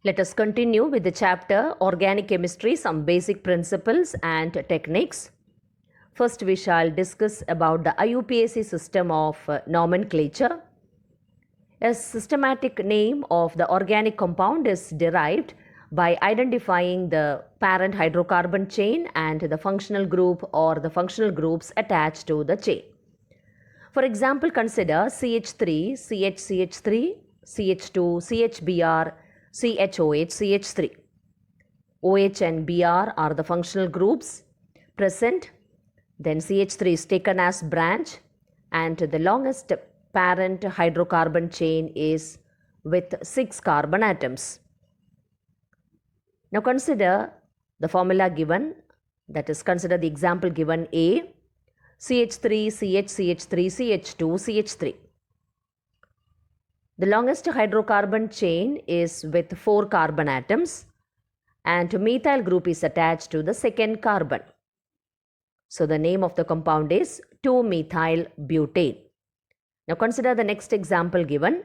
Let us continue with the chapter Organic Chemistry, some basic principles and techniques. First, we shall discuss about the IUPAC system of nomenclature. A systematic name of the organic compound is derived by identifying the parent hydrocarbon chain and the functional group or the functional groups attached to the chain. For example, consider CH3, CHCH3, CH2, CHBr, CHOH, CH3. OH and Br are the functional groups present. Then CH3 is taken as branch, and the longest parent hydrocarbon chain is with 6 carbon atoms. Now consider the formula given, that is, consider the example given A, CH3, CH3, CH2, CH3. The longest hydrocarbon chain is with 4 carbon atoms, and methyl group is attached to the second carbon. So the name of the compound is 2-methyl butane. Now consider the next example given,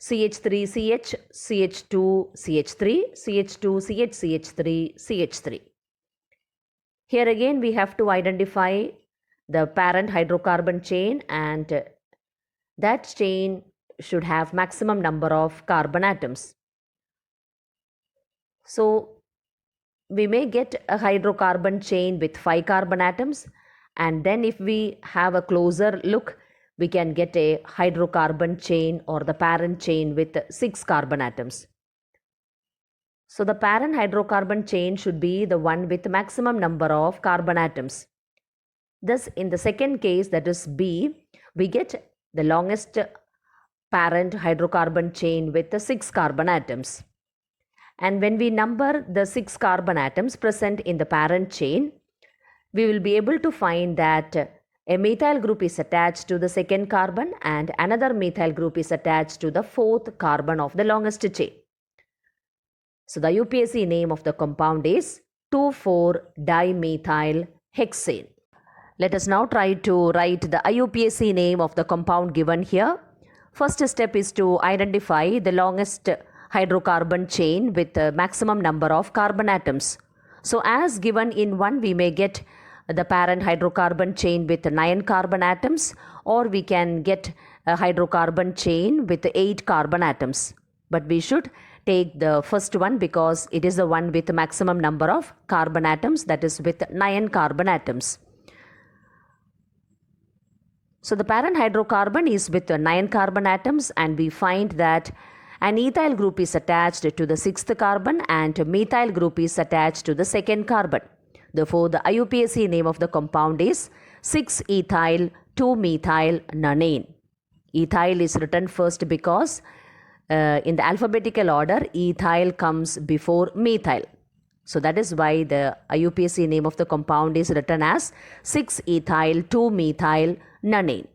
CH3CH, CH2, CH3, CH2, CH, CH3, CH3. Here again we have to identify the parent hydrocarbon chain, and that chain should have maximum number of carbon atoms. So we may get a hydrocarbon chain with 5 carbon atoms, and then if we have a closer look, we can get a hydrocarbon chain or the parent chain with 6 carbon atoms. So the parent hydrocarbon chain should be the one with maximum number of carbon atoms. Thus, in the second case, that is B, we get the longest parent hydrocarbon chain with the 6 carbon atoms. And when we number the 6 carbon atoms present in the parent chain, we will be able to find that a methyl group is attached to the second carbon and another methyl group is attached to the fourth carbon of the longest chain. So the IUPAC name of the compound is 2,4-dimethyl hexane. Let us now try to write the IUPAC name of the compound given here. First step is to identify the longest hydrocarbon chain with the maximum number of carbon atoms. So as given in 1, we may get the parent hydrocarbon chain with 9 carbon atoms, or we can get a hydrocarbon chain with 8 carbon atoms. But we should take the first one because it is the one with the maximum number of carbon atoms, that is with 9 carbon atoms. So the parent hydrocarbon is with 9 carbon atoms, and we find that an ethyl group is attached to the 6th carbon and methyl group is attached to the 2nd carbon. Therefore, the IUPAC name of the compound is 6-ethyl 2-methyl nonane. Ethyl is written first because in the alphabetical order, ethyl comes before methyl. So that is why the IUPAC name of the compound is written as 6-ethyl 2-methyl nonane.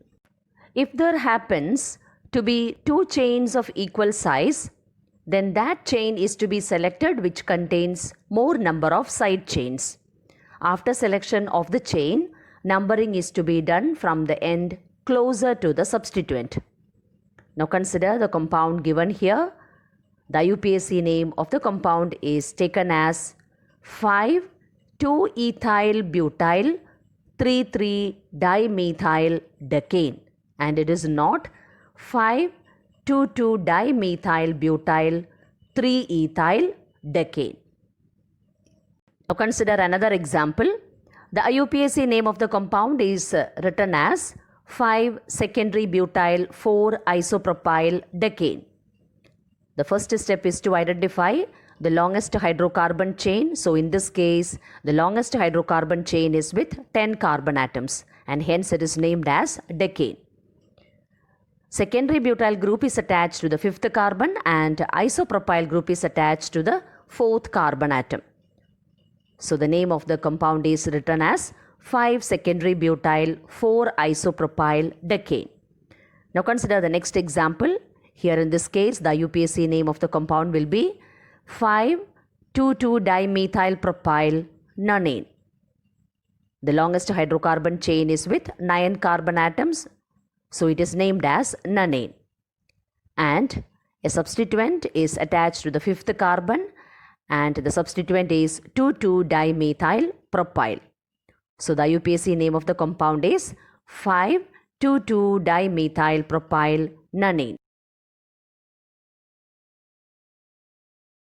If there happens to be 2 chains of equal size, then that chain is to be selected which contains more number of side chains. After selection of the chain, numbering is to be done from the end closer to the substituent. Now consider the compound given here. The IUPAC name of the compound is taken as 5,2-ethyl butyl 3,3-dimethyl decane, and it is not 5,2,2-dimethyl butyl 3-ethyl decane. Now consider another example. The IUPAC name of the compound is written as 5-secondary butyl 4-isopropyl decane. The first step is to identify the longest hydrocarbon chain. So in this case, the longest hydrocarbon chain is with 10 carbon atoms, and hence it is named as decane. Secondary butyl group is attached to the 5th carbon and isopropyl group is attached to the 4th carbon atom. So the name of the compound is written as 5-secondary butyl 4-isopropyl decane. Now consider the next example. Here in this case, the IUPAC name of the compound will be 5,2,2-dimethyl propyl nonane. The longest hydrocarbon chain is with 9 carbon atoms, so it is named as nonane. And A substituent is attached to the fifth carbon and the substituent is 2,2-dimethyl propyl. So the IUPAC name of the compound is 5,2,2-dimethyl propyl nonane.